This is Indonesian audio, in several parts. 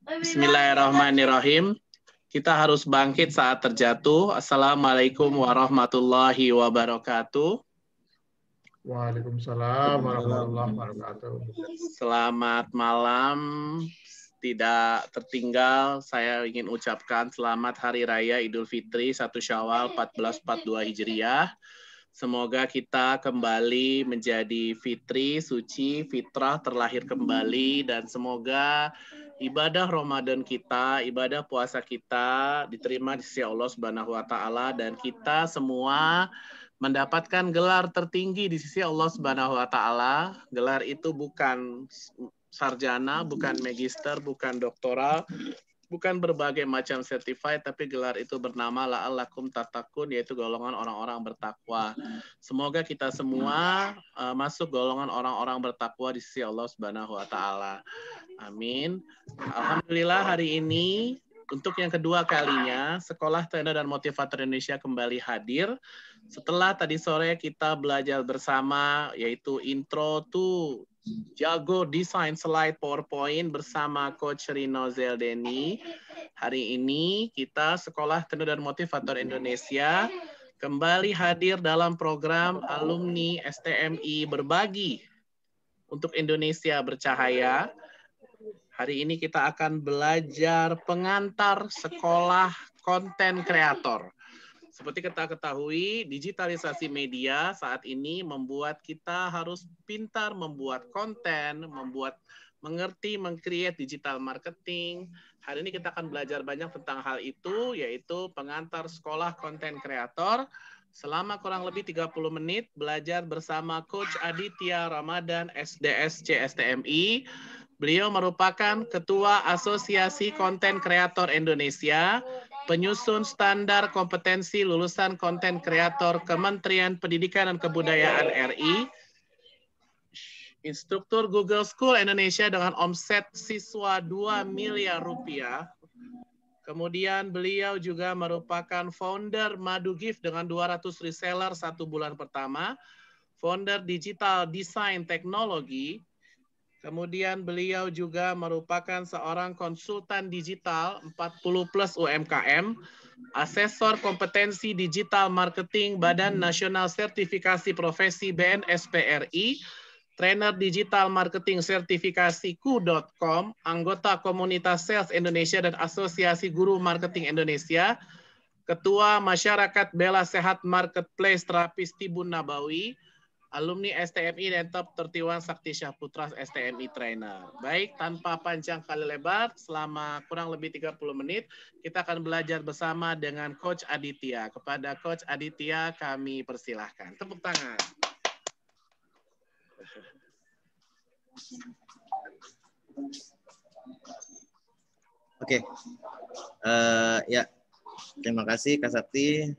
Bismillahirrahmanirrahim. Kita harus bangkit saat terjatuh. Assalamualaikum warahmatullahi wabarakatuh. Waalaikumsalam warahmatullahi wabarakatuh. Selamat malam. Tidak tertinggal, saya ingin ucapkan selamat Hari Raya Idul Fitri 1 Syawal 1442 Hijriah. Semoga kita kembali menjadi fitri, suci, fitrah, terlahir kembali, dan semoga ibadah Ramadan kita, ibadah puasa kita diterima di sisi Allah Subhanahu wa taala, dan kita semua mendapatkan gelar tertinggi di sisi Allah Subhanahu wa taala. Gelar itu bukan sarjana, bukan magister, bukan doktoral, bukan berbagai macam certified, tapi gelar itu bernama la'allakum tattaqun, yaitu golongan orang-orang bertakwa. Semoga kita semua masuk golongan orang-orang bertakwa di sisi Allah Subhanahu wa taala. Amin. Alhamdulillah hari ini untuk yang kedua kalinya Sekolah Trainer dan Motivator Indonesia kembali hadir. Setelah tadi sore kita belajar bersama yaitu intro to Jago Desain Slide PowerPoint bersama Coach Rino Zeldeni. Hari ini kita Sekolah Trainer dan Motivator Indonesia kembali hadir dalam program alumni STMI Berbagi untuk Indonesia Bercahaya. Hari ini kita akan belajar pengantar sekolah konten kreator. Seperti kita ketahui, digitalisasi media saat ini membuat kita harus pintar membuat konten, mengerti, meng-create digital marketing. Hari ini kita akan belajar banyak tentang hal itu, yaitu pengantar sekolah konten kreator. Selama kurang lebih 30 menit, belajar bersama Coach Aditya Ramadan, SDS CSTMI. Beliau merupakan Ketua Asosiasi Konten Kreator Indonesia, penyusun standar kompetensi lulusan konten kreator Kementerian Pendidikan dan Kebudayaan RI, instruktur Google School Indonesia dengan omset siswa 2 miliar rupiah. Kemudian beliau juga merupakan founder Madu Gift dengan 200 reseller 1 bulan pertama, founder Digital Design Teknologi. Kemudian beliau juga merupakan seorang konsultan digital 40 plus UMKM, asesor kompetensi digital marketing Badan Nasional Sertifikasi Profesi BNSPRI, trainer digital marketing sertifikasi ku.com, anggota komunitas Sales Indonesia dan Asosiasi Guru Marketing Indonesia, ketua Masyarakat Bela Sehat Marketplace Terapis Tibun Nabawi, alumni STMI dan top 31 Sakti Syahputra STMI Trainer. Baik, tanpa panjang kali lebar, selama kurang lebih 30 menit, kita akan belajar bersama dengan Coach Aditya. Kepada Coach Aditya, kami persilahkan. Tepuk tangan. Oke, ya, terima kasih Kak Sakti.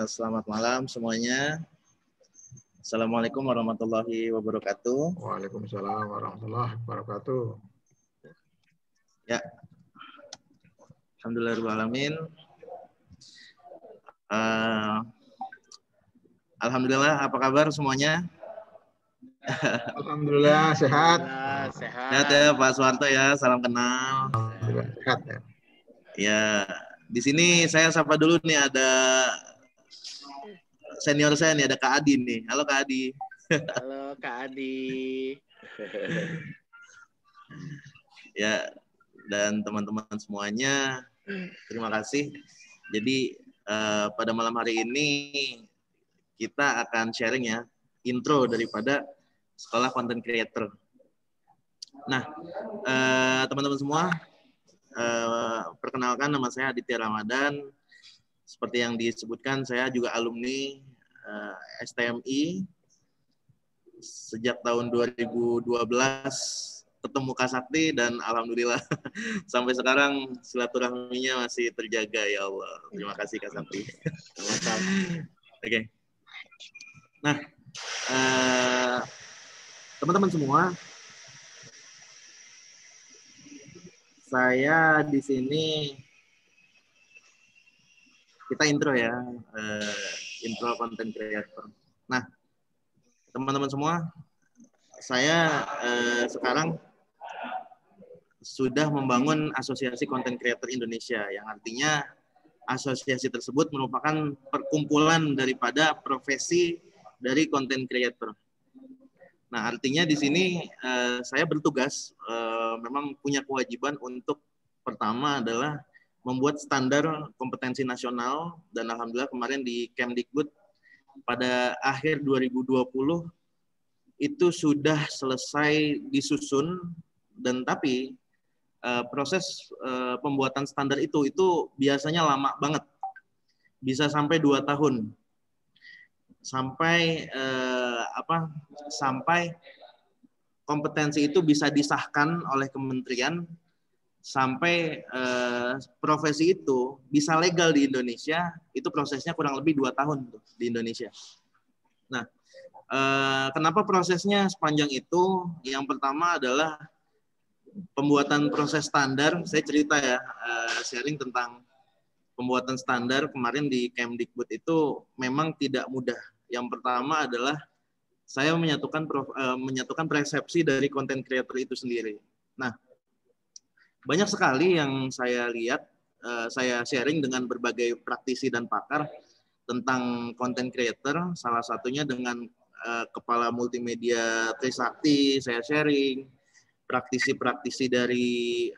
Selamat malam semuanya. Assalamualaikum warahmatullahi wabarakatuh. Waalaikumsalam warahmatullahi wabarakatuh. Ya, alhamdulillahirrahmanirrahim. Alhamdulillah, apa kabar semuanya? Alhamdulillah sehat. Sehat ya Pak Suwarto ya, salam kenal. Alhamdulillah sehat ya. Ya, di sini saya sapa dulu nih, ada senior saya nih, ada Kak Adi nih. Halo Kak Adi. Halo Kak Adi. Ya, dan teman-teman semuanya, terima kasih. Jadi pada malam hari ini kita akan sharing ya, intro daripada sekolah content creator. Nah, teman-teman semua, perkenalkan nama saya Aditya Ramadan. Seperti yang disebutkan, saya juga alumni STMI. Sejak tahun 2012 ketemu Kak Sakti dan alhamdulillah sampai sekarang silaturahminya masih terjaga, ya Allah. Terima kasih Kak Sakti. Oke. Nah, teman-teman semua, saya di sini kita intro ya, intro content creator. Nah, teman-teman semua, saya sekarang sudah membangun Asosiasi Content Creator Indonesia, yang artinya asosiasi tersebut merupakan perkumpulan daripada profesi dari content creator. Nah, artinya di sini saya bertugas, memang punya kewajiban untuk pertama adalah membuat standar kompetensi nasional, dan alhamdulillah kemarin di Kemdikbud pada akhir 2020 itu sudah selesai disusun, dan tapi proses pembuatan standar itu biasanya lama banget, bisa sampai 2 tahun, sampai sampai kompetensi itu bisa disahkan oleh kementerian, sampai profesi itu bisa legal di Indonesia, itu prosesnya kurang lebih 2 tahun tuh di Indonesia. Nah, kenapa prosesnya sepanjang itu? Yang pertama adalah pembuatan proses standar. Saya cerita ya, sharing tentang pembuatan standar kemarin di Kemdikbud itu memang tidak mudah. Yang pertama adalah saya menyatukan persepsi dari content creator itu sendiri. Nah, banyak sekali yang saya lihat, saya sharing dengan berbagai praktisi dan pakar tentang content creator, salah satunya dengan Kepala Multimedia Trisakti saya sharing, praktisi-praktisi dari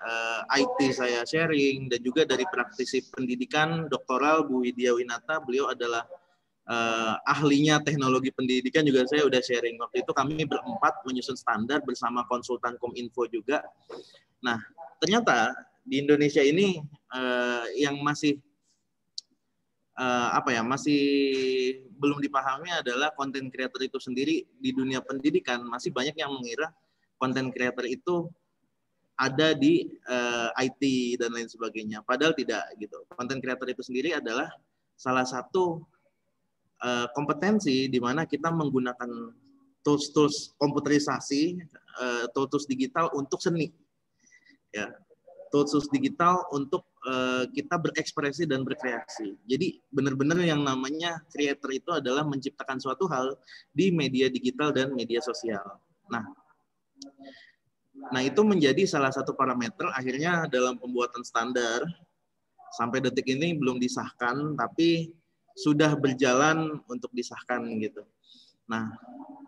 IT saya sharing, dan juga dari praktisi pendidikan doktoral Bu Widya Winata, beliau adalah ahlinya teknologi pendidikan, juga saya udah sharing. Waktu itu kami berempat menyusun standar bersama konsultan Kominfo juga. Nah, ternyata di Indonesia ini yang masih masih belum dipahami adalah content creator itu sendiri di dunia pendidikan. Masih banyak yang mengira content creator itu ada di IT dan lain sebagainya. Padahal tidak gitu. Content creator itu sendiri adalah salah satu kompetensi di mana kita menggunakan tools komputerisasi, tools digital untuk seni. Ya, tools digital untuk kita berekspresi dan berkreasi. Jadi benar-benar yang namanya creator itu adalah menciptakan suatu hal di media digital dan media sosial. Nah, itu menjadi salah satu parameter akhirnya dalam pembuatan standar. Sampai detik ini belum disahkan, tapi sudah berjalan untuk disahkan gitu. Nah,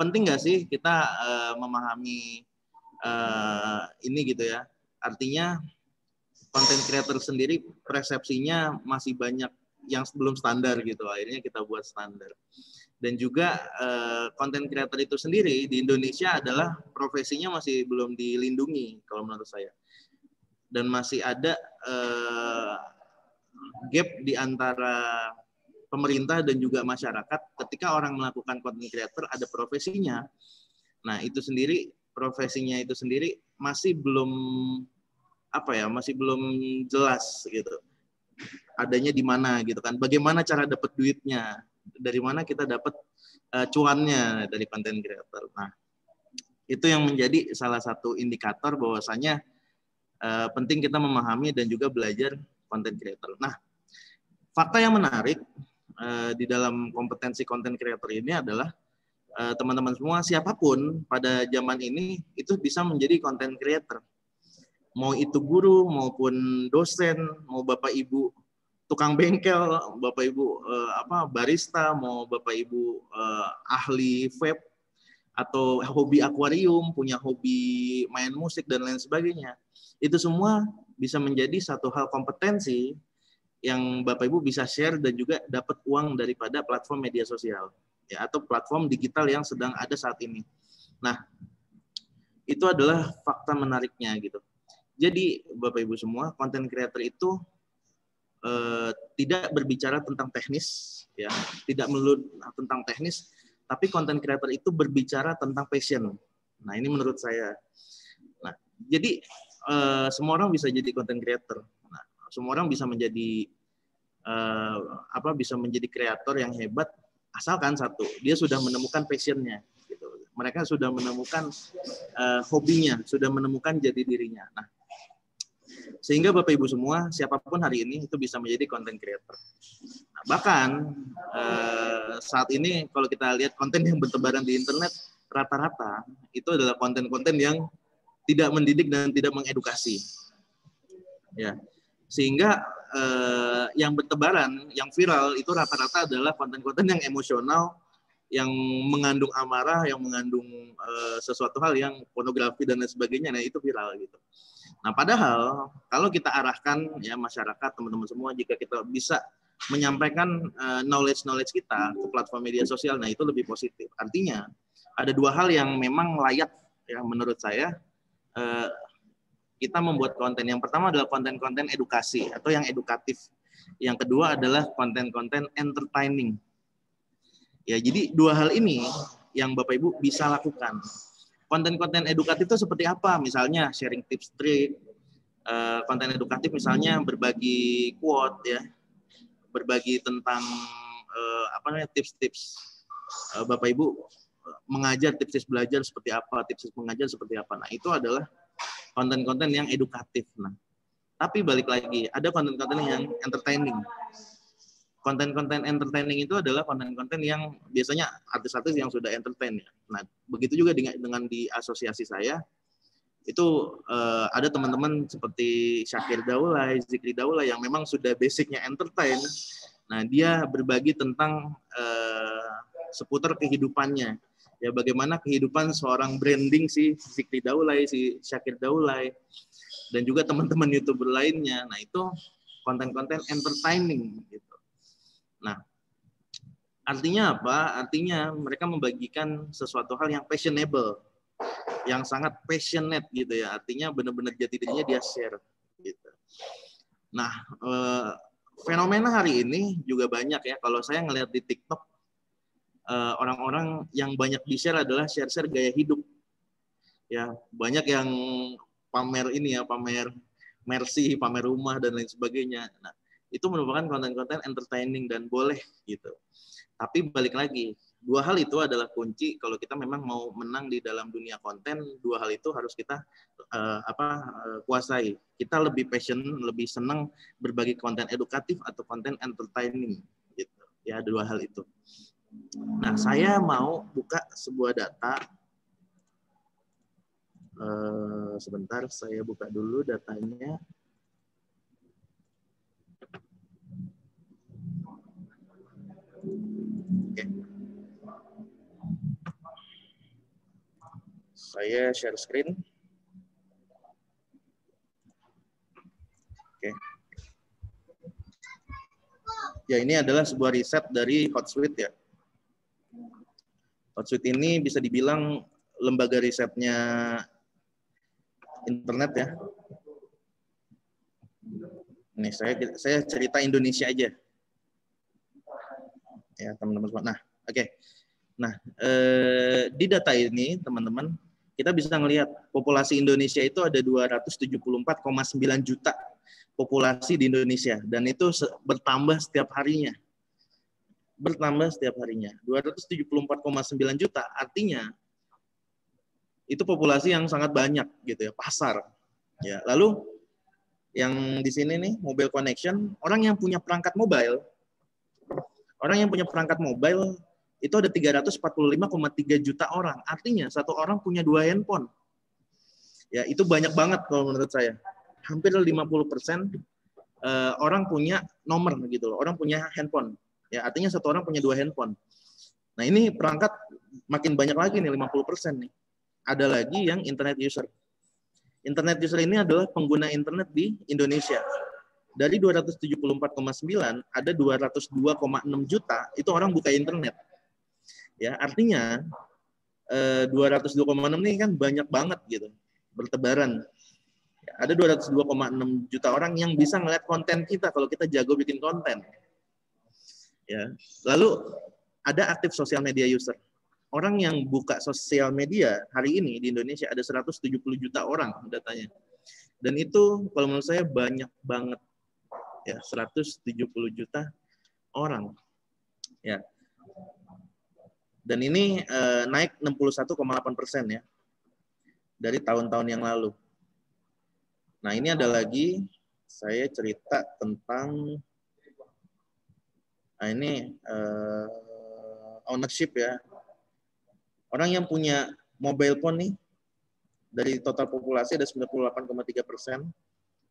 penting nggak sih kita memahami ini gitu ya? Artinya content creator sendiri persepsinya masih banyak yang belum standar gitu. Akhirnya kita buat standar. Dan juga content creator itu sendiri di Indonesia adalah profesinya masih belum dilindungi kalau menurut saya. Dan masih ada gap di antara pemerintah dan juga masyarakat ketika orang melakukan content creator ada profesinya. Nah, itu sendiri profesinya itu sendiri masih belum masih belum jelas gitu. Adanya di mana gitu kan. Bagaimana cara dapat duitnya? Dari mana kita dapat cuannya dari content creator. Nah, itu yang menjadi salah satu indikator bahwasanya penting kita memahami dan juga belajar content creator. Nah, fakta yang menarik di dalam kompetensi content creator ini adalah teman-teman semua, siapapun pada zaman ini itu bisa menjadi content creator. Mau itu guru maupun dosen, mau Bapak Ibu tukang bengkel, Bapak Ibu barista, mau Bapak Ibu ahli vape atau hobi akuarium, punya hobi main musik dan lain sebagainya. Itu semua bisa menjadi satu hal kompetensi yang Bapak Ibu bisa share dan juga dapat uang daripada platform media sosial ya, atau platform digital yang sedang ada saat ini. Nah, itu adalah fakta menariknya gitu. Jadi Bapak Ibu semua, content creator itu tidak berbicara tentang teknis ya, tidak melulu tentang teknis, tapi content creator itu berbicara tentang passion. Nah, ini menurut saya. Nah, jadi semua orang bisa jadi content creator. Nah, semua orang bisa menjadi bisa menjadi kreator yang hebat asalkan satu, dia sudah menemukan passionnya gitu. Mereka sudah menemukan hobinya, sudah menemukan jati dirinya. Nah, sehingga Bapak Ibu semua, siapapun hari ini itu bisa menjadi content creator. Nah, bahkan saat ini kalau kita lihat konten yang bertebaran di internet, rata-rata itu adalah konten-konten yang tidak mendidik dan tidak mengedukasi. Ya. Sehingga yang bertebaran, yang viral itu rata-rata adalah konten-konten yang emosional, yang mengandung amarah, yang mengandung sesuatu hal yang pornografi dan lain sebagainya. Nah, itu viral gitu. Nah, padahal kalau kita arahkan ya masyarakat, teman-teman semua, jika kita bisa menyampaikan knowledge kita ke platform media sosial, nah itu lebih positif. Artinya ada dua hal yang memang layak ya menurut saya kita membuat konten. Yang pertama adalah konten-konten edukasi atau yang edukatif. Yang kedua adalah konten-konten entertaining. Ya, jadi dua hal ini yang Bapak Ibu bisa lakukan. Konten-konten edukatif itu seperti apa? Misalnya sharing tips trik, konten edukatif misalnya berbagi quote ya, berbagi tentang tips-tips Bapak Ibu mengajar, tips-tips belajar seperti apa, tips mengajar seperti apa. Nah, itu adalah konten-konten yang edukatif. Nah, tapi balik lagi, ada konten-konten yang entertaining. Konten-konten entertaining itu adalah konten-konten yang biasanya artis-artis yang sudah entertain. Nah, begitu juga dengan di asosiasi saya, itu ada teman-teman seperti Syakir Daulay, Zikri Daulay yang memang sudah basicnya entertain. Nah, dia berbagi tentang seputar kehidupannya. Ya, bagaimana kehidupan seorang branding si Zikri Daulay, si Syakir Daulay, dan juga teman-teman YouTuber lainnya. Nah, itu konten-konten entertaining gitu. Nah, artinya apa? Artinya mereka membagikan sesuatu hal yang fashionable, yang sangat passionate gitu ya. Artinya benar-benar jati dirinya dia share gitu. Nah, fenomena hari ini juga banyak ya. Kalau saya ngelihat di TikTok, orang-orang yang banyak di-share adalah share-share gaya hidup. Ya, banyak yang pamer ini ya, pamer Mercy, pamer rumah dan lain sebagainya. Nah, itu merupakan konten-konten entertaining dan boleh gitu. Tapi balik lagi, dua hal itu adalah kunci kalau kita memang mau menang di dalam dunia konten. Dua hal itu harus kita kuasai. Kita lebih passion, lebih senang berbagi konten edukatif atau konten entertaining gitu. Ya, dua hal itu. Nah, saya mau buka sebuah data. Sebentar, saya buka dulu datanya. Oke. Saya share screen. Oke. Ya, ini adalah sebuah riset dari Hootsuite ya. Hootsuite ini bisa dibilang lembaga risetnya internet ya. Nih, saya cerita Indonesia aja. Ya, teman-teman semua. Nah, oke. Nah, di data ini, teman-teman, kita bisa melihat populasi Indonesia itu ada 274,9 juta populasi di Indonesia. Dan itu bertambah setiap harinya. Bertambah setiap harinya. 274,9 juta, artinya itu populasi yang sangat banyak gitu ya, pasar. Ya, lalu yang di sini nih, mobile connection, orang yang punya perangkat mobile itu ada 345,3 juta orang. Artinya satu orang punya 2 handphone. Ya, itu banyak banget kalau menurut saya. Hampir 50% orang punya nomor gitu loh. Orang punya handphone. Ya, artinya satu orang punya 2 handphone. Nah, ini perangkat makin banyak lagi nih, 50% nih. Ada lagi yang internet user. Internet user ini adalah pengguna internet di Indonesia. Dari 274,9 ada 202,6 juta itu orang buka internet. Ya, artinya 202,6 ini kan banyak banget gitu, bertebaran. Ya, ada 202,6 juta orang yang bisa ngeliat konten kita kalau kita jago bikin konten. Ya, lalu ada aktif sosial media user. Orang yang buka sosial media hari ini di Indonesia ada 170 juta orang datanya. Dan itu kalau menurut saya banyak banget. Ya, 170 juta orang. Ya. Dan ini naik 61,8% ya dari tahun-tahun yang lalu. Nah, ini ada lagi saya cerita tentang ini ownership ya. Orang yang punya mobile phone nih Dari total populasi ada 98,3%,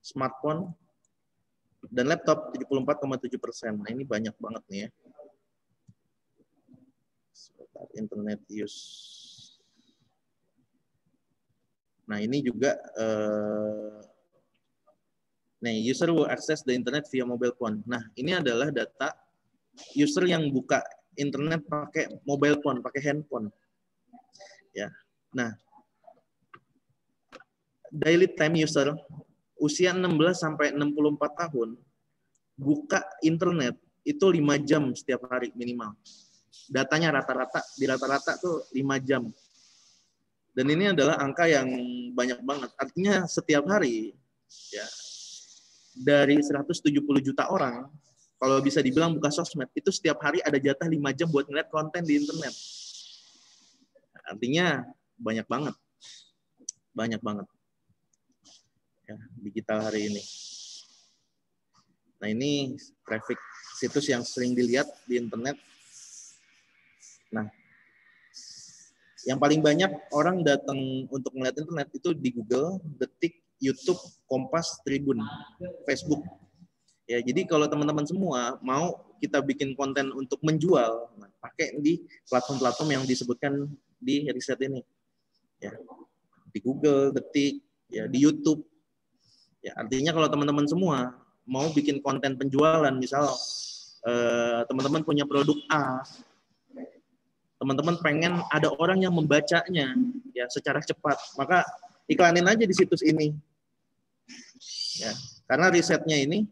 smartphone dan laptop 74,7%. Nah, ini banyak banget nih ya. Internet use. Nah, ini juga user will access the internet via mobile phone. Nah, ini adalah data user yang buka internet pakai mobile phone, pakai handphone. Ya. Nah, daily time user usia 16 sampai 64 tahun buka internet itu 5 jam setiap hari minimal. Datanya rata-rata tuh 5 jam. Dan ini adalah angka yang banyak banget. Artinya setiap hari ya dari 170 juta orang, kalau bisa dibilang buka sosmed, itu setiap hari ada jatah 5 jam buat ngeliat konten di internet. Artinya banyak banget. Banyak banget. Ya, digital hari ini. Nah, ini traffic situs yang sering dilihat di internet. Nah, yang paling banyak orang datang untuk melihat internet itu di Google, Detik, YouTube, Kompas, Tribun, Facebook. Ya, jadi kalau teman-teman semua mau kita bikin konten untuk menjual, nah, pakai di platform-platform yang disebutkan di riset ini. Ya, di Google, Detik, ya di YouTube. Ya, artinya kalau teman-teman semua mau bikin konten penjualan, misal teman-teman punya produk A, teman-teman pengen ada orang yang membacanya ya secara cepat, maka iklanin aja di situs ini. Ya, karena risetnya ini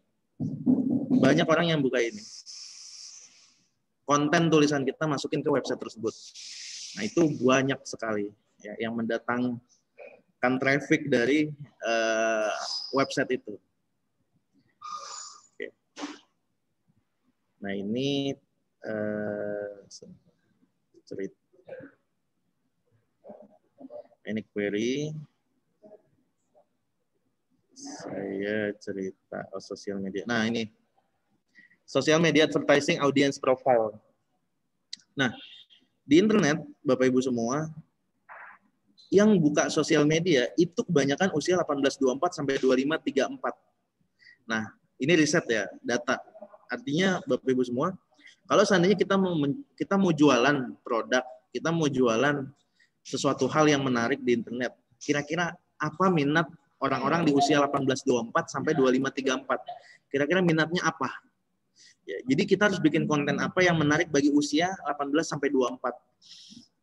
banyak orang yang buka ini. Konten tulisan kita masukin ke website tersebut. Nah, itu banyak sekali ya yang mendatangkan traffic dari website itu. Oke. Nah, ini cerita. Ini query. Saya cerita sosial media. Nah, ini social media advertising audience profile. Nah, di internet, Bapak Ibu semua, yang buka sosial media itu kebanyakan usia 18-24 sampai 25-34. Nah, ini riset ya, data. Artinya Bapak Ibu semua, kalau seandainya kita mau jualan produk, kita mau jualan sesuatu hal yang menarik di internet, kira-kira apa minat orang-orang di usia 18-24 sampai 25-34? Kira-kira minatnya apa? Ya, jadi kita harus bikin konten apa yang menarik bagi usia 18 sampai 24.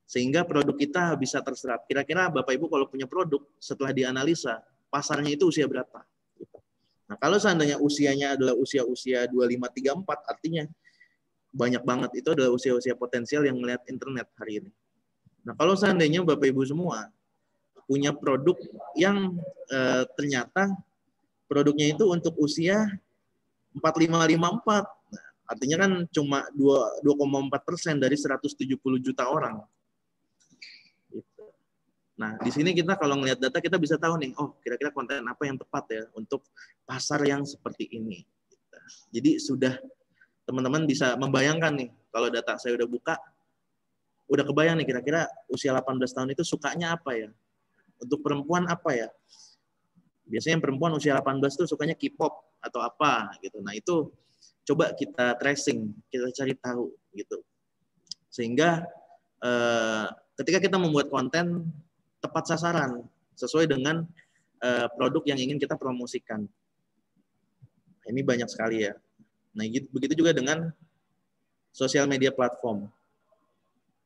Sehingga produk kita bisa terserap. Kira-kira Bapak Ibu kalau punya produk, setelah dianalisa, pasarnya itu usia berapa? Nah, kalau seandainya usianya adalah usia-usia 25-34, artinya banyak banget. Itu adalah usia-usia potensial yang melihat internet hari ini. Nah, kalau seandainya Bapak Ibu semua punya produk yang ternyata produknya itu untuk usia 45-54, nah, artinya kan cuma 2,4% dari 170 juta orang. Nah, di sini kita kalau ngelihat data kita bisa tahu nih, oh kira-kira konten apa yang tepat ya untuk pasar yang seperti ini. Jadi sudah teman-teman bisa membayangkan nih, kalau data saya udah buka, udah kebayang nih kira-kira usia 18 tahun itu sukanya apa ya? Untuk perempuan apa ya? Biasanya yang perempuan usia 18 tuh sukanya K-pop atau apa gitu. Nah, itu coba kita tracing, kita cari tahu gitu. Sehingga ketika kita membuat konten tepat sasaran sesuai dengan produk yang ingin kita promosikan. Ini banyak sekali ya. Nah, begitu juga dengan sosial media platform.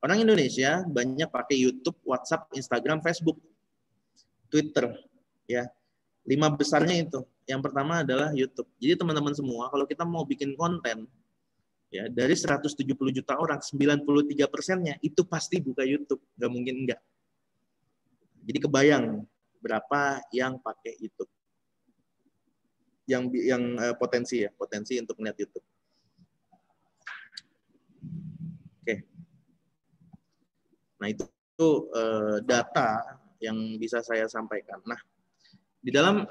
Orang Indonesia banyak pakai YouTube, WhatsApp, Instagram, Facebook, Twitter, ya. 5 besarnya itu. Yang pertama adalah YouTube. Jadi teman-teman semua, kalau kita mau bikin konten, ya dari 170 juta orang, 93%-nya itu pasti buka YouTube, nggak mungkin enggak. Jadi kebayang berapa yang pakai YouTube, yang potensi ya, potensi untuk melihat YouTube. Oke. Nah, itu data yang bisa saya sampaikan. Nah, di dalam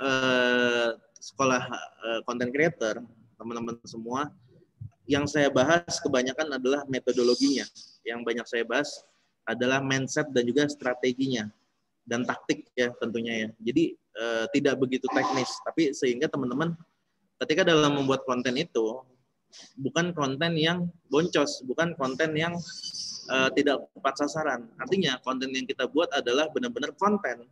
sekolah content creator, teman-teman semua, yang saya bahas kebanyakan adalah metodologinya. Yang banyak saya bahas adalah mindset dan juga strateginya. dan taktik ya tentunya ya. Jadi tidak begitu teknis, tapi sehingga teman-teman ketika dalam membuat konten itu bukan konten yang boncos, bukan konten yang tidak tepat sasaran. Artinya konten yang kita buat adalah benar-benar konten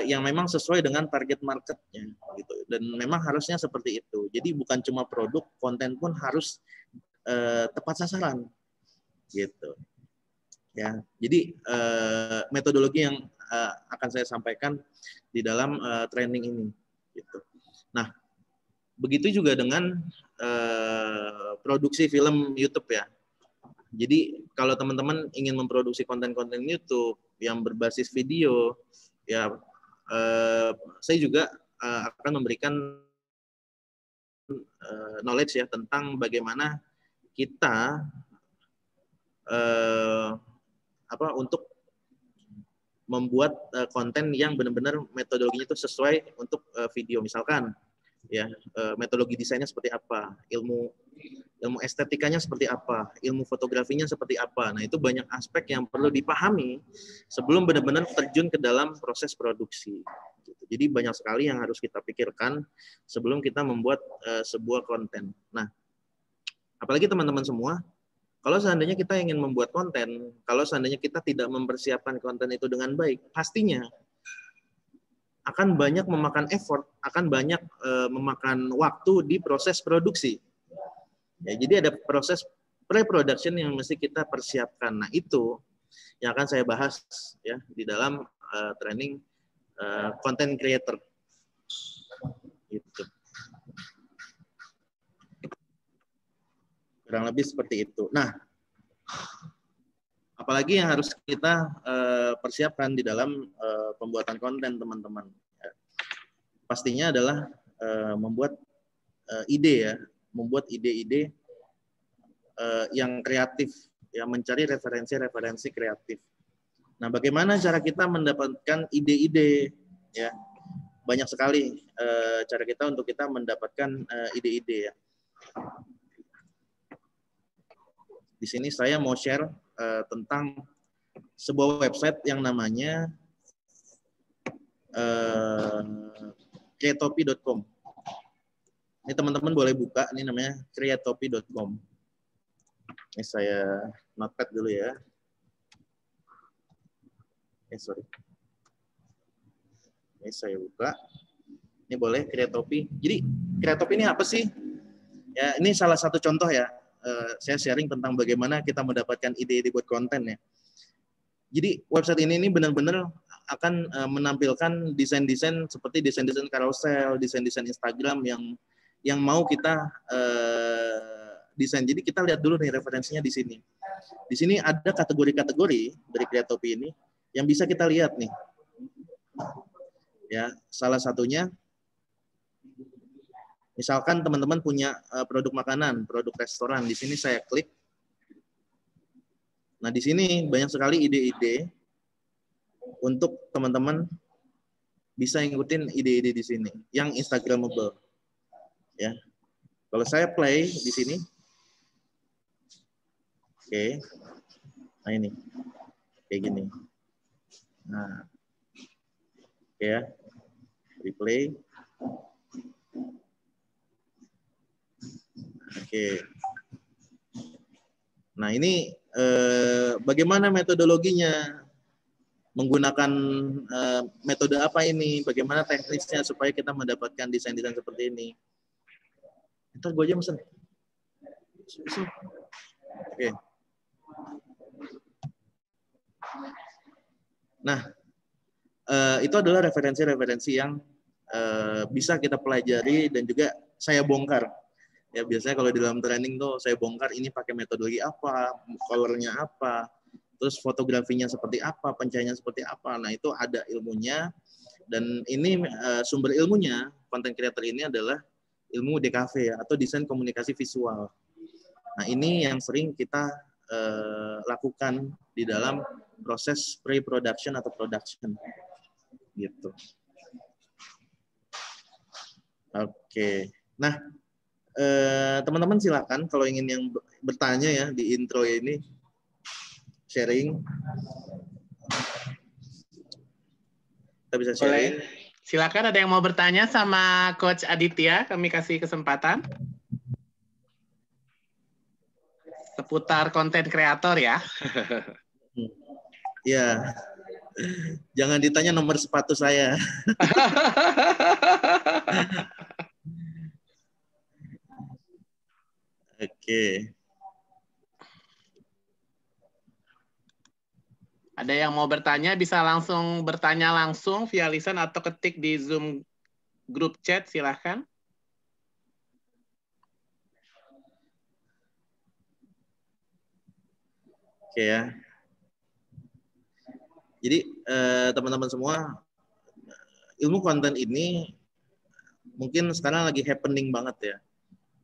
yang memang sesuai dengan target marketnya gitu. Dan memang harusnya seperti itu. Jadi bukan cuma produk, konten pun harus tepat sasaran gitu. Ya, jadi metodologi yang akan saya sampaikan di dalam training ini. Gitu. Nah, begitu juga dengan produksi film YouTube ya. Jadi kalau teman-teman ingin memproduksi konten-konten YouTube yang berbasis video, ya saya juga akan memberikan knowledge ya tentang bagaimana kita untuk membuat konten yang benar-benar metodologinya itu sesuai untuk video. Misalkan ya metodologi desainnya seperti apa, ilmu estetikanya seperti apa, ilmu fotografinya seperti apa. Nah, itu banyak aspek yang perlu dipahami sebelum benar-benar terjun ke dalam proses produksi. Jadi banyak sekali yang harus kita pikirkan sebelum kita membuat sebuah konten. Nah, apalagi teman-teman semua, kalau seandainya kita ingin membuat konten, kalau seandainya kita tidak mempersiapkan konten itu dengan baik, pastinya akan banyak memakan effort, akan banyak memakan waktu di proses produksi. Ya, jadi ada proses pre-production yang mesti kita persiapkan. Nah, itu yang akan saya bahas ya di dalam training content creator. Gitu. Kurang lebih seperti itu. Nah, apalagi yang harus kita persiapkan di dalam pembuatan konten, teman-teman. Pastinya adalah membuat ide ya, membuat ide-ide yang kreatif, yang mencari referensi-referensi kreatif. Nah, bagaimana cara kita mendapatkan ide-ide? Ya, banyak sekali cara kita untuk kita mendapatkan ide-ide ya. Di sini saya mau share tentang sebuah website yang namanya creatopi.com. Ini teman-teman boleh buka, ini namanya creatopi.com. Ini saya notepad dulu ya. Sorry. Ini saya buka. Ini boleh Creatopi. Jadi Creatopi ini apa sih? Ya, ini salah satu contoh ya. Saya sharing tentang bagaimana kita mendapatkan ide-ide buat konten ya. Jadi website ini benar-benar akan menampilkan desain-desain seperti desain-desain carousel, desain-desain Instagram yang mau kita desain. Jadi kita lihat dulu nih referensinya di sini. Di sini ada kategori-kategori dari Creatopi ini yang bisa kita lihat nih. Ya, salah satunya misalkan teman-teman punya produk makanan, produk restoran, di sini saya klik. Nah, di sini banyak sekali ide-ide untuk teman-teman bisa ngikutin ide-ide di sini yang Instagramable. Ya. Kalau saya play di sini. Oke. Nah, ini. Kayak gini. Nah. Oke ya. Replay. Oke. Nah, ini bagaimana metodologinya? Menggunakan metode apa ini? Bagaimana teknisnya supaya kita mendapatkan desain-desain seperti ini? Ntar gue aja mesen. Oke. Nah, itu adalah referensi-referensi yang bisa kita pelajari dan juga saya bongkar. Ya, biasanya kalau di dalam training tuh saya bongkar ini pakai metodologi apa, color-nya apa, terus fotografinya seperti apa, pencahayaan seperti apa. Nah, itu ada ilmunya dan ini sumber ilmunya content creator ini adalah ilmu DKV ya, atau desain komunikasi visual. Nah, ini yang sering kita lakukan di dalam proses pre-production atau production. Gitu. Oke. Nah, teman-teman silakan kalau ingin yang bertanya ya di intro ini sharing. Kita bisa Boleh. sharing. Silakan, ada yang mau bertanya sama Coach Aditya, kami kasih kesempatan. Seputar konten kreator ya. Ya, jangan ditanya nomor sepatu saya. Oke. Ada yang mau bertanya, bisa langsung bertanya langsung via lisan atau ketik di Zoom grup chat, silahkan. Oke ya. Jadi teman-teman semua, ilmu konten ini mungkin sekarang lagi happening banget ya.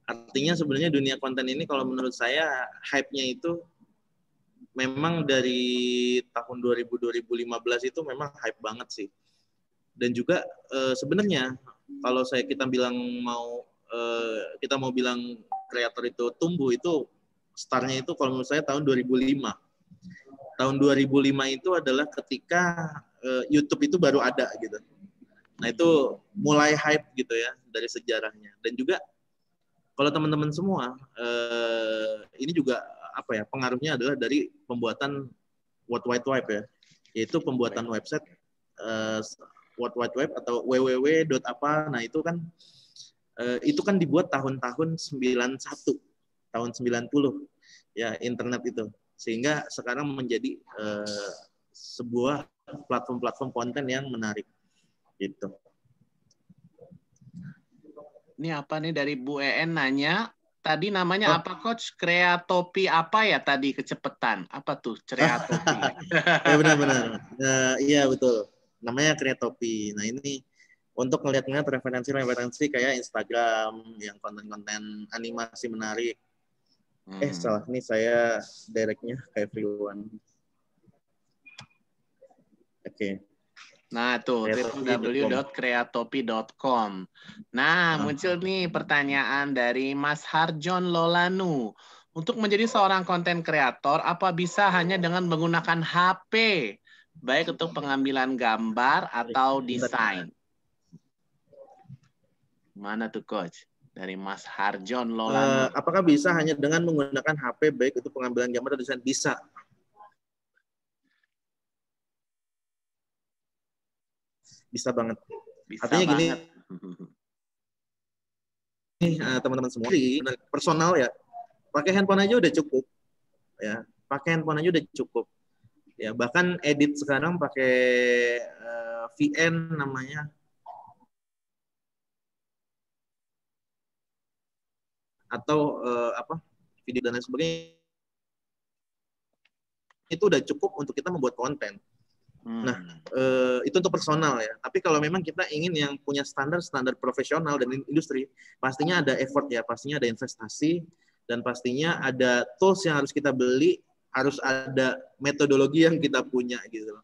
Artinya sebenarnya dunia konten ini kalau menurut saya hype-nya itu memang dari tahun 2000-2015 itu memang hype banget sih. Dan juga sebenarnya kalau kita mau bilang kreator itu tumbuh, itu startnya itu kalau menurut saya tahun 2005. Tahun 2005 itu adalah ketika YouTube itu baru ada gitu. Nah itu mulai hype gitu ya dari sejarahnya. Dan juga kalau teman-teman semua ini juga pengaruhnya adalah dari pembuatan World Wide Web ya, yaitu pembuatan website World Wide Web atau www.apa. Nah itu kan dibuat tahun-tahun 91, tahun 90 ya internet itu, sehingga sekarang menjadi sebuah platform-platform konten yang menarik gitu. Ini apa nih dari Bu EN nanya, tadi namanya apa Coach? Kreatopi apa ya tadi kecepetan? Apa tuh Kreatopi? Ya benar-benar. Iya betul. Namanya Kreatopi. Nah ini untuk ngeliat-ngeliat referensi-referensi kayak Instagram yang konten-konten animasi menarik. Salah, ini saya directnya kayak everyone. Oke. Nah, tuh www.kreatopi.com. Nah, muncul nih pertanyaan dari Mas Harjon Lolanu. Untuk menjadi seorang konten kreator, apa bisa hanya dengan menggunakan HP? Baik untuk pengambilan gambar atau desain. Mana tuh Coach? Dari Mas Harjon Lolanu. Apakah bisa hanya dengan menggunakan HP, baik itu pengambilan gambar atau desain? Bisa. Bisa banget. Bisa artinya banget. Gini, teman-teman semua, personal ya, pakai handphone aja udah cukup. Ya, pakai handphone aja udah cukup. Ya, bahkan edit sekarang pakai VN namanya. Atau video dan lain sebagainya. Itu udah cukup untuk kita membuat konten. Nah, itu untuk personal ya. Tapi kalau memang kita ingin yang punya standar profesional dan industri, pastinya ada effort ya, pastinya ada investasi, dan pastinya ada tools yang harus kita beli, harus ada metodologi yang kita punya gitu.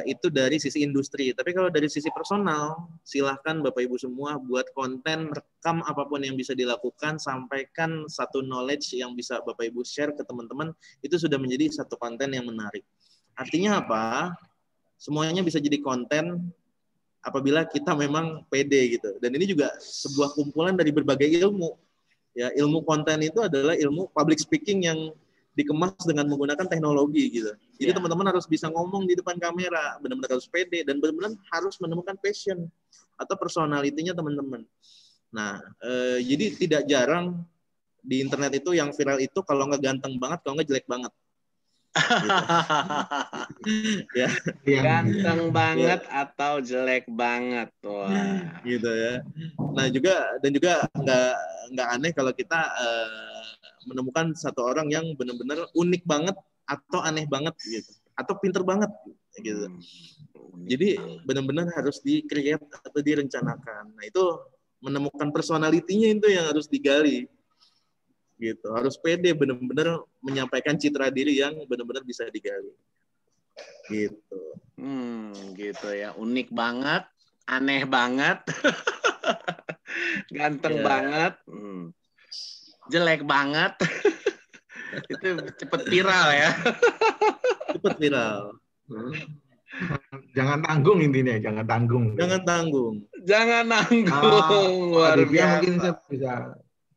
Itu dari sisi industri. Tapi kalau dari sisi personal, silahkan Bapak Ibu semua buat konten, rekam apapun yang bisa dilakukan, sampaikan satu knowledge yang bisa Bapak Ibu share ke teman-teman, itu sudah menjadi satu konten yang menarik. Artinya apa? Semuanya bisa jadi konten apabila kita memang pede gitu. Dan ini juga sebuah kumpulan dari berbagai ilmu. Ya, ilmu konten itu adalah ilmu public speaking yang dikemas dengan menggunakan teknologi gitu. Jadi teman-teman harus bisa ngomong di depan kamera, benar-benar harus pede dan benar-benar harus menemukan passion atau personality-nya teman-teman. Nah, jadi tidak jarang di internet itu yang viral itu kalau nggak ganteng banget, kalau nggak jelek banget. Gitu. Ya. Ganteng banget atau jelek banget. Wah. Gitu ya. Nah juga nggak aneh kalau kita menemukan satu orang yang benar-benar unik banget atau aneh banget gitu, atau pinter banget gitu. Jadi benar-benar harus di-create atau direncanakan. Nah itu menemukan personality-nya itu yang harus digali. Gitu. Harus pede benar-benar menyampaikan citra diri yang benar-benar bisa digali. Gitu. Gitu ya. Unik banget, aneh banget, ganteng banget, jelek banget. Itu cepet viral ya. Cepet viral. Jangan tanggung intinya, jangan tanggung. Jangan tanggung. Jangan nanggung. Pak Luar Aditya biasa. mungkin saya bisa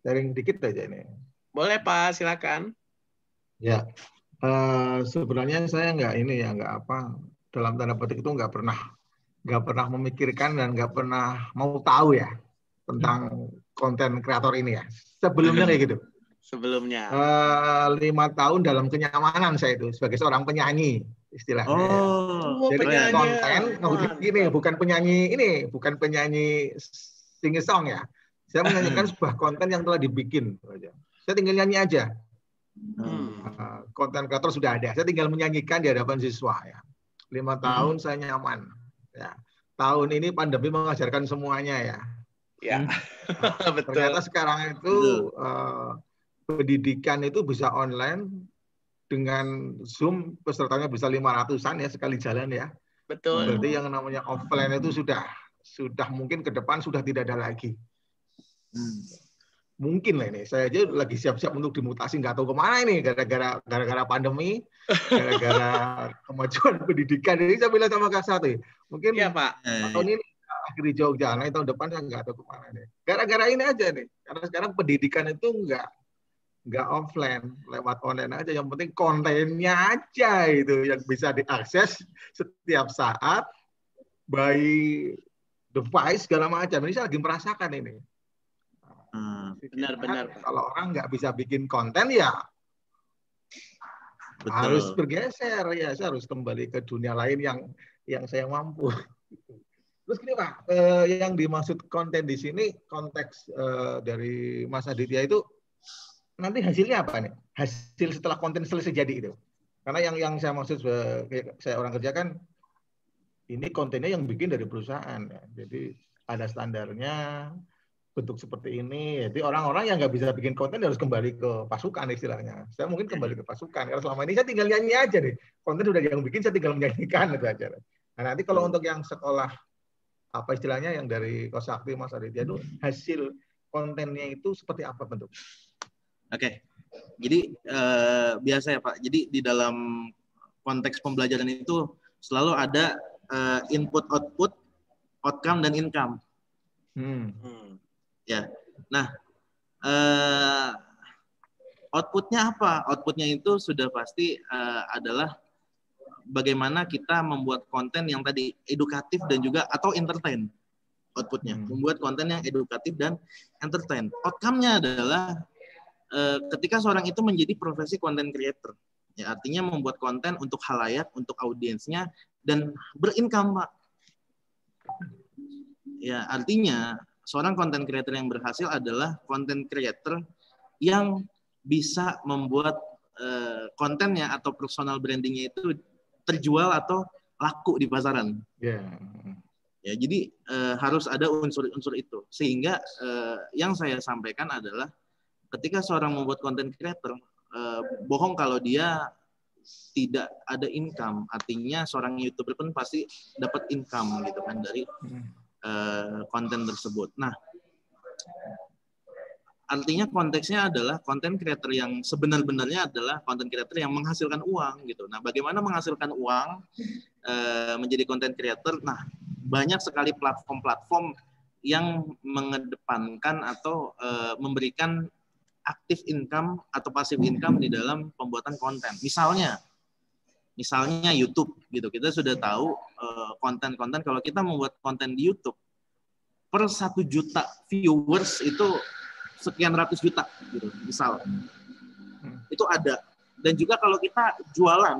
sharing dikit aja nih. Boleh Pak, silakan. Ya, sebenarnya saya nggak apa, dalam tanda petik itu nggak pernah memikirkan dan nggak pernah mau tahu ya tentang konten kreator ini ya. Sebelumnya kayak gitu. Sebelumnya. 5 tahun dalam kenyamanan saya itu sebagai seorang penyanyi istilahnya. Oh, Jadi penyanyi. konten ini bukan penyanyi sing song ya. Saya menyanyikan sebuah konten yang telah dibikin. Saya tinggal nyanyi aja. Konten kreator sudah ada. Saya tinggal menyanyikan di hadapan siswa ya. 5 tahun saya nyaman. Ya. Tahun ini pandemi mengajarkan semuanya ya. Ya, betul. Ternyata sekarang itu pendidikan itu bisa online dengan Zoom, pesertanya bisa 500-an ya sekali jalan ya. Betul. Berarti yang namanya offline itu sudah mungkin ke depan sudah tidak ada lagi. Mungkin lah ini. Saya aja lagi siap-siap untuk dimutasi, nggak tahu kemana ini gara-gara pandemi, gara-gara kemajuan pendidikan. Ini saya bilang sama Kak Satu, mungkin Iya Pak. tahun ini akhir di Jogja, nah tahun depan saya nggak tahu kemana nih. Gara-gara ini aja nih. Karena sekarang pendidikan itu nggak offline, lewat online aja. Yang penting kontennya aja itu yang bisa diakses setiap saat by device segala macam. Ini saya lagi merasakan ini. Benar-benar. Kalau orang nggak bisa bikin konten ya harus bergeser ya. Saya harus kembali ke dunia lain yang saya mampu. Terus gini Pak, yang dimaksud konten di sini konteks dari Mas Aditya itu nanti hasilnya apa nih? Hasil setelah konten selesai jadi itu. Karena yang saya maksud saya orang kerja kan ini kontennya yang bikin dari perusahaan ya. Jadi ada standarnya, bentuk seperti ini. Jadi orang-orang yang nggak bisa bikin konten harus kembali ke pasukan istilahnya. Saya mungkin kembali ke pasukan karena selama ini saya tinggal nyanyi aja deh. Konten udah yang bikin, saya tinggal menyanyikan itu aja. Nah nanti kalau untuk yang sekolah apa istilahnya yang dari Kosakti Mas Aditya itu hasil kontennya itu seperti apa bentuk? Oke. Jadi biasa ya Pak. Jadi di dalam konteks pembelajaran itu selalu ada input output, outcome dan income. Ya. Nah, outputnya apa? Outputnya itu sudah pasti adalah bagaimana kita membuat konten yang tadi edukatif dan juga atau entertain. Outputnya membuat konten yang edukatif dan entertain. Outcome-nya adalah ketika seorang itu menjadi profesi content creator. Ya, artinya membuat konten untuk khalayak, untuk audiensnya dan berincome, Pak. Ya, artinya seorang content creator yang berhasil adalah content creator yang bisa membuat kontennya atau personal brandingnya itu terjual atau laku di pasaran. Ya, jadi harus ada unsur-unsur itu. Sehingga yang saya sampaikan adalah ketika seorang membuat content creator, bohong kalau dia tidak ada income. Artinya seorang YouTuber pun pasti dapat income gitu kan dari konten tersebut. Nah, artinya konteksnya adalah konten creator yang sebenar-benarnya adalah konten creator yang menghasilkan uang gitu. Nah, bagaimana menghasilkan uang menjadi konten creator? Nah, banyak sekali platform-platform yang mengedepankan atau memberikan aktif income atau pasif income di dalam pembuatan konten. Misalnya YouTube gitu. Kita sudah tahu konten-konten kalau kita membuat konten di YouTube per 1 juta viewers itu sekian ratus juta gitu. Misal. Itu ada. Dan juga kalau kita jualan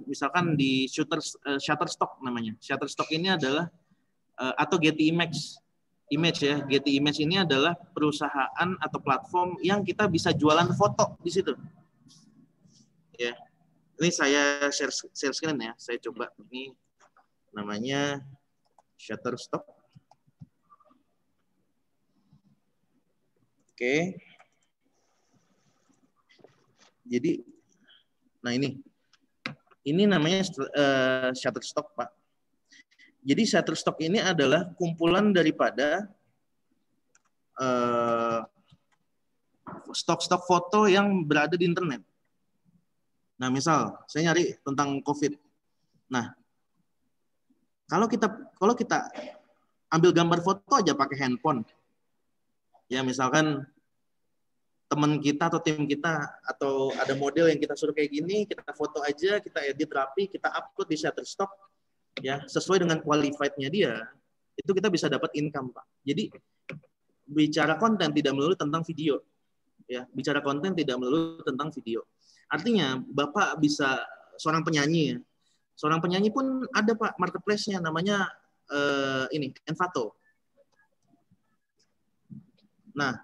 misalkan di Shutterstock namanya. Shutterstock ini adalah atau Getty Image ya. Getty Image ini adalah perusahaan atau platform yang kita bisa jualan foto di situ. Ya. Ini saya share screen ya. Saya coba ini namanya Shutterstock. Oke. Jadi nah ini namanya Shutterstock, Pak. Jadi Shutterstock ini adalah kumpulan daripada stok-stok foto yang berada di internet. Nah, misal saya nyari tentang COVID. Nah, kalau kita ambil gambar foto aja pakai handphone, ya misalkan teman kita atau tim kita atau ada model yang kita suruh kayak gini, kita foto aja, kita edit rapi, kita upload di Shutterstock, ya sesuai dengan qualified-nya dia, itu kita bisa dapat income, Pak. Jadi bicara konten tidak melulu tentang video, ya bicara konten tidak melulu tentang video. Artinya Bapak bisa seorang penyanyi, seorang penyanyi pun ada Pak marketplace-nya namanya ini Envato. Nah,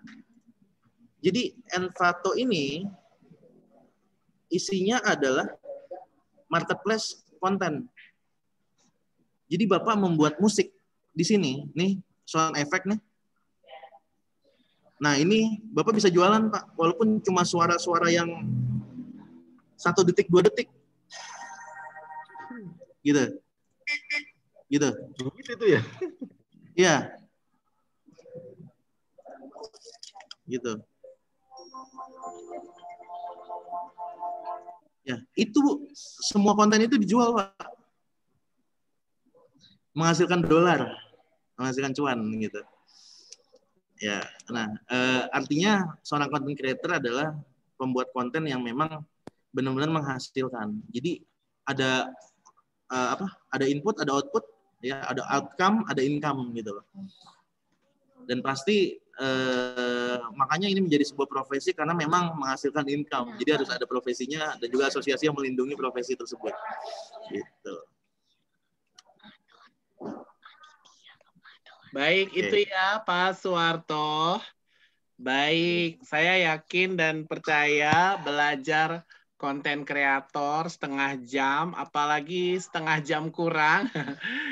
jadi Envato ini isinya adalah marketplace konten. Jadi Bapak membuat musik di sini, nih sound effect nih. Nah ini Bapak bisa jualan Pak, walaupun cuma suara-suara yang 1 detik 2 detik, gitu. Gitu itu ya. Iya. Gitu. Ya, itu semua konten itu dijual, Pak. Menghasilkan dolar, menghasilkan cuan gitu. Ya, nah artinya seorang content creator adalah pembuat konten yang memang benar-benar menghasilkan. Jadi ada ada input, ada output, ya, ada outcome, ada income gitu loh. Dan pasti makanya ini menjadi sebuah profesi karena memang menghasilkan income. Jadi harus ada profesinya dan juga asosiasi yang melindungi profesi tersebut. Gitu. Baik, itu ya Pak Suwarto. Baik, saya yakin dan percaya belajar konten kreator setengah jam, apalagi setengah jam kurang,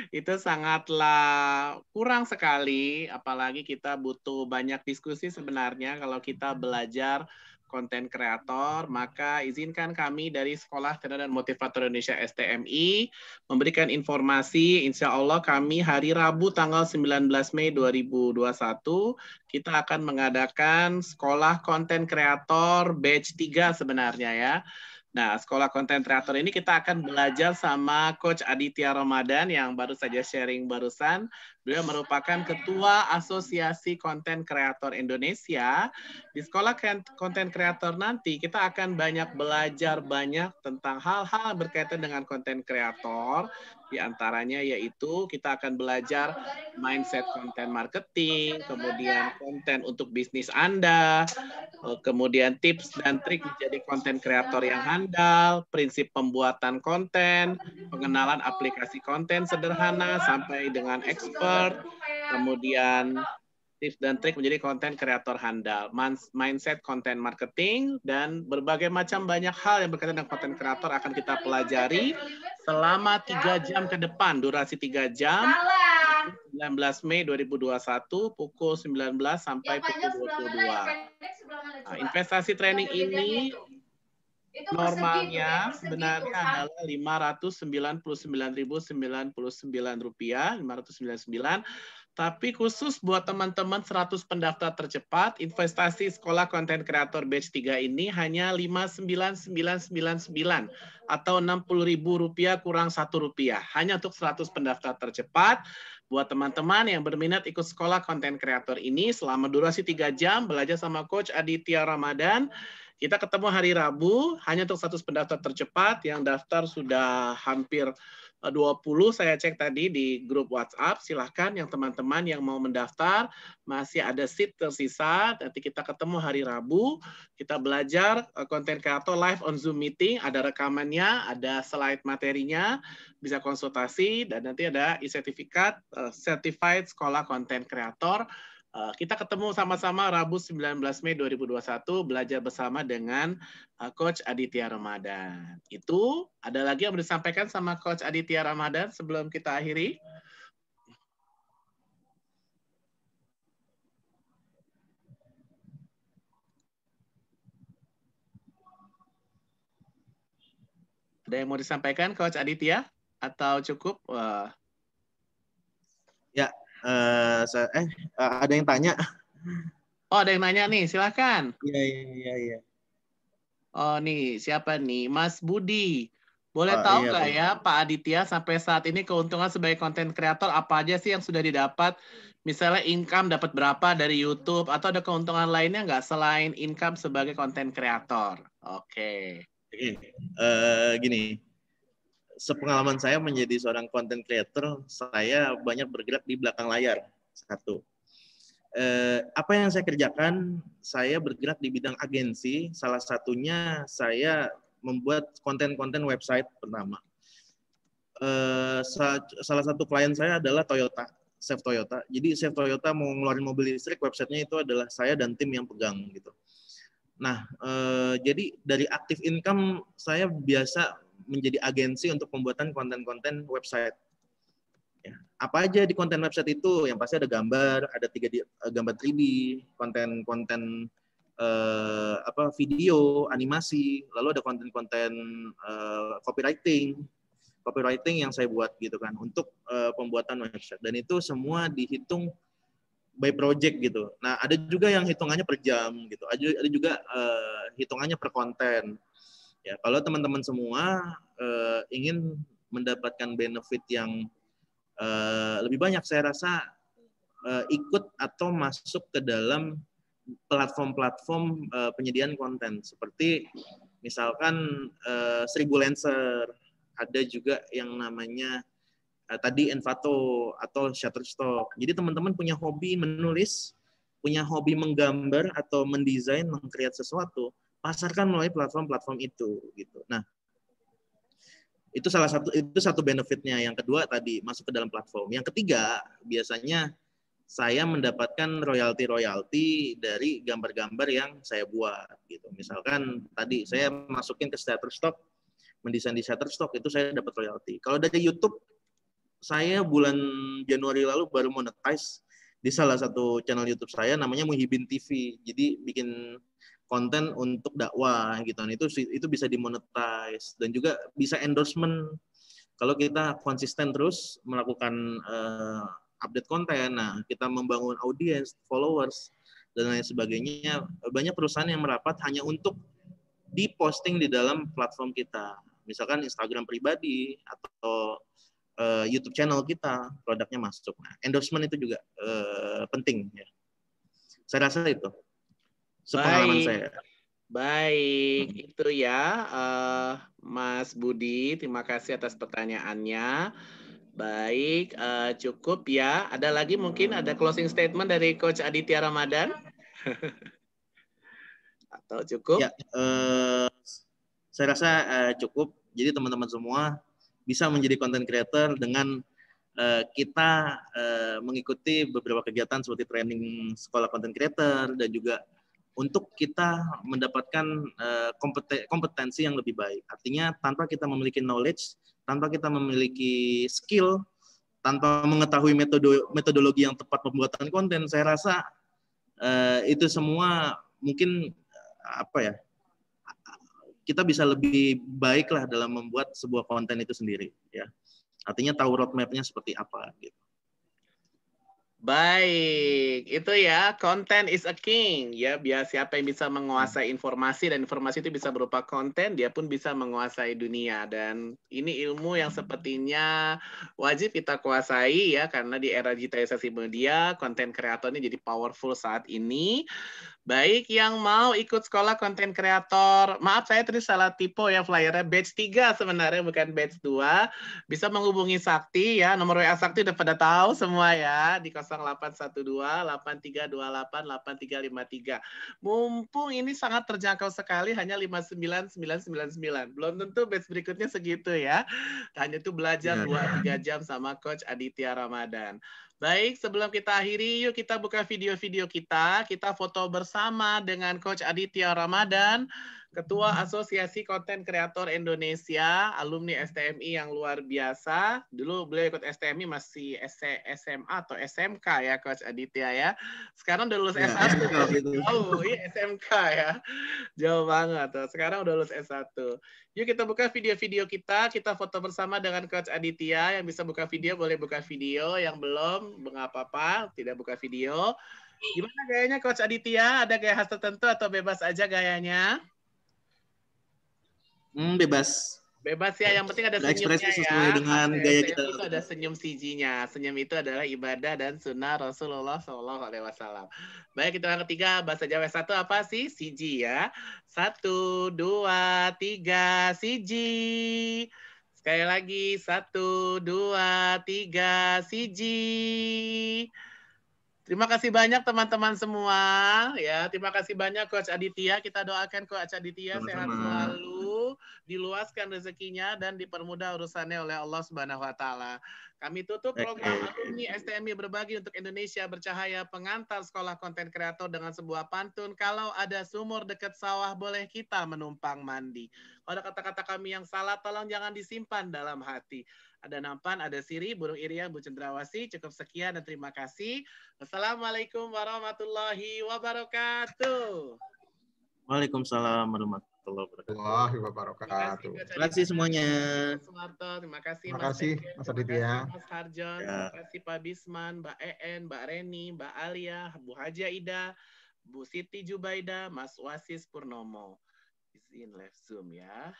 itu sangatlah kurang sekali. Apalagi kita butuh banyak diskusi sebenarnya kalau kita belajar konten kreator, maka izinkan kami dari Sekolah Trainer dan Motivator Indonesia STMI memberikan informasi. Insya Allah kami hari Rabu tanggal 19 Mei 2021 kita akan mengadakan Sekolah Konten Kreator batch 3 sebenarnya ya. Nah, Sekolah Konten Kreator ini kita akan belajar sama Coach Aditya Ramadan yang baru saja sharing barusan. Beliau merupakan Ketua Asosiasi Konten Kreator Indonesia. Di Sekolah Konten Kreator nanti kita akan banyak belajar banyak tentang hal-hal berkaitan dengan konten kreator. Di antaranya yaitu kita akan belajar mindset konten marketing, kemudian konten untuk bisnis Anda, kemudian tips dan trik menjadi konten kreator yang handal, prinsip pembuatan konten, pengenalan aplikasi konten sederhana sampai dengan expert, kemudian tips dan trik menjadi konten kreator handal, mindset konten marketing, dan berbagai macam banyak hal yang berkaitan dengan konten kreator akan kita pelajari selama 3 jam ke depan, durasi 3 jam, 19 Mei 2021, pukul 19 sampai pukul 22. Nah, investasi training ini normalnya sebenarnya adalah Rp599.099, 599. Tapi khusus buat teman-teman 100 pendaftar tercepat, investasi Sekolah Konten Kreator Batch 3 ini hanya Rp59.999 atau Rp60.000 kurang Rp1. Hanya untuk 100 pendaftar tercepat. Buat teman-teman yang berminat ikut Sekolah Konten Kreator ini selama durasi 3 jam, belajar sama Coach Aditya Ramadan. Kita ketemu hari Rabu, hanya untuk 100 pendaftar tercepat, yang daftar sudah hampir 20, saya cek tadi di grup WhatsApp. Silahkan yang teman-teman yang mau mendaftar, masih ada seat tersisa. Nanti kita ketemu hari Rabu, kita belajar konten kreator live on Zoom meeting, ada rekamannya, ada slide materinya, bisa konsultasi, dan nanti ada e-sertifikat, Certified Sekolah Konten Kreator. Kita ketemu sama-sama Rabu 19 Mei 2021, belajar bersama dengan Coach Aditya Ramadan. Itu, ada lagi yang mau disampaikan sama Coach Aditya Ramadan sebelum kita akhiri? Ada yang mau disampaikan Coach Aditya? Atau cukup? Ya, ada yang tanya. Oh, ada yang nanya nih, silakan. Iya. Oh nih, siapa nih? Mas Budi. Boleh tahu Iya, nggak Pak. ya Pak Aditya sampai saat ini keuntungan sebagai konten kreator apa aja sih yang sudah didapat? Misalnya income dapat berapa dari YouTube atau ada keuntungan lainnya nggak selain income sebagai konten kreator? Oke. Gini, sepengalaman saya menjadi seorang content creator, saya banyak bergerak di belakang layar. Satu. Apa yang saya kerjakan, saya bergerak di bidang agensi. Salah satunya saya membuat konten-konten website pertama. Salah satu klien saya adalah Toyota, Chef Toyota. Jadi Chef Toyota mau ngeluarin mobil listrik, websitenya itu adalah saya dan tim yang pegang gitu. Nah, jadi dari aktif income saya biasa menjadi agensi untuk pembuatan konten-konten website. Ya. Apa aja di konten website itu? Yang pasti ada gambar, ada gambar 3D, konten-konten video, animasi, lalu ada konten-konten copywriting yang saya buat gitu kan untuk pembuatan website, dan itu semua dihitung by project gitu. Nah, ada juga yang hitungannya per jam gitu. Ada juga hitungannya per konten. Ya, kalau teman-teman semua ingin mendapatkan benefit yang lebih banyak, saya rasa ikut atau masuk ke dalam platform-platform penyediaan konten seperti misalkan 1000 Lancer, ada juga yang namanya tadi Envato atau Shutterstock. Jadi teman-teman punya hobi menulis, punya hobi menggambar atau mendesain, mengcreate sesuatu, pasarkan melalui platform-platform itu gitu. Nah, itu satu benefitnya. Yang kedua tadi masuk ke dalam platform. Yang ketiga, biasanya saya mendapatkan royalti dari gambar-gambar yang saya buat gitu. Misalkan tadi saya masukin ke Shutterstock, mendesain di Shutterstock, itu saya dapat royalti. Kalau dari YouTube, saya bulan Januari lalu baru monetize di salah satu channel YouTube saya namanya Muhibin TV. Jadi bikin konten untuk dakwah gitu. Itu bisa dimonetize dan juga bisa endorsement kalau kita konsisten terus melakukan update konten. Nah, kita membangun audiens, followers dan lain sebagainya. Banyak perusahaan yang merapat hanya untuk diposting di dalam platform kita. Misalkan Instagram pribadi atau YouTube channel kita, produknya masuk. Nah, endorsement itu juga penting ya. Saya rasa itu sepengalaman saya. Baik, itu ya Mas Budi, terima kasih atas pertanyaannya. Baik, cukup ya. Ada lagi mungkin ada closing statement dari Coach Aditya Ramadan? Atau cukup? Ya, saya rasa cukup. Jadi teman-teman semua bisa menjadi content creator dengan kita mengikuti beberapa kegiatan seperti training sekolah content creator dan juga untuk kita mendapatkan kompetensi yang lebih baik. Artinya tanpa kita memiliki knowledge, tanpa kita memiliki skill, tanpa mengetahui metodologi yang tepat pembuatan konten, saya rasa itu semua mungkin kita bisa lebih baik lah dalam membuat sebuah konten itu sendiri ya. Artinya tahu roadmap-nya seperti apa gitu. Baik, itu ya, content is a king. Ya, biar siapa yang bisa menguasai informasi dan informasi itu bisa berupa konten, dia pun bisa menguasai dunia. Dan ini ilmu yang sepertinya wajib kita kuasai ya, karena di era digitalisasi media, konten kreator ini jadi powerful saat ini. Baik, yang mau ikut sekolah konten kreator, maaf saya tadi salah tipe ya flyernya, batch 3 sebenarnya bukan batch 2, bisa menghubungi Sakti ya, nomor WA Sakti udah pada tahu semua ya, di 0812-8328-8353. Mumpung ini sangat terjangkau sekali, hanya 59999, belum tentu batch berikutnya segitu ya, hanya itu belajar 2-3 jam sama Coach Aditya Ramadan. Baik, sebelum kita akhiri, yuk kita buka video-video kita foto bersama dengan Coach Aditya Ramadan, Ketua Asosiasi Konten Kreator Indonesia, alumni STMI yang luar biasa. Dulu beliau ikut STMI masih SMA atau SMK ya, Coach Aditya ya. Sekarang udah lulus S1. Oh, iya SMK ya. Jauh banget. Sekarang udah lulus S1. Yuk kita buka video-video kita foto bersama dengan Coach Aditya. Yang bisa buka video boleh buka video, yang belum nggak apa-apa, tidak buka video. Gimana gayanya Coach Aditya? Ada gaya khas tertentu atau bebas aja gayanya? Bebas. Bebas ya, yang penting ada Berekspresi senyumnya sesuai ya. dengan Ada gaya STM kita. itu ada senyum CG-nya. Senyum itu adalah ibadah dan sunnah Rasulullah SAW. Baik, kita yang ketiga, bahasa Jawa 1 apa sih? CG ya. 1, 2, 3, CG. Sekali lagi, 1, 2, 3, CG. Terima kasih banyak teman-teman semua ya. Terima kasih banyak Coach Aditya. Kita doakan Coach Aditya sehat Sama-sama. selalu, diluaskan rezekinya dan dipermudah urusannya oleh Allah Subhanahu wa taala. Kami tutup program alumni STMI Berbagi untuk Indonesia Bercahaya pengantar sekolah konten kreator dengan sebuah pantun. Kalau ada sumur dekat sawah boleh kita menumpang mandi. Kalau ada kata-kata kami yang salah tolong jangan disimpan dalam hati. Ada Nampan, ada Siri, Burung Irian, Bu Cendrawasih. Cukup sekian dan terima kasih. Assalamualaikum warahmatullahi wabarakatuh. Waalaikumsalam warahmatullahi wabarakatuh. Wah, wabarakatuh. Terima kasih semuanya. Terima kasih Terima Mas kasih Teke, Mas terima Aditya. kasih Mas Harjon, Ya. terima kasih Pak Bisman, Mbak En, Mbak Reni, Mbak Alia, Bu Haja Ida, Bu Siti Jubaida, Mas Wasis Purnomo. Izin live Zoom ya.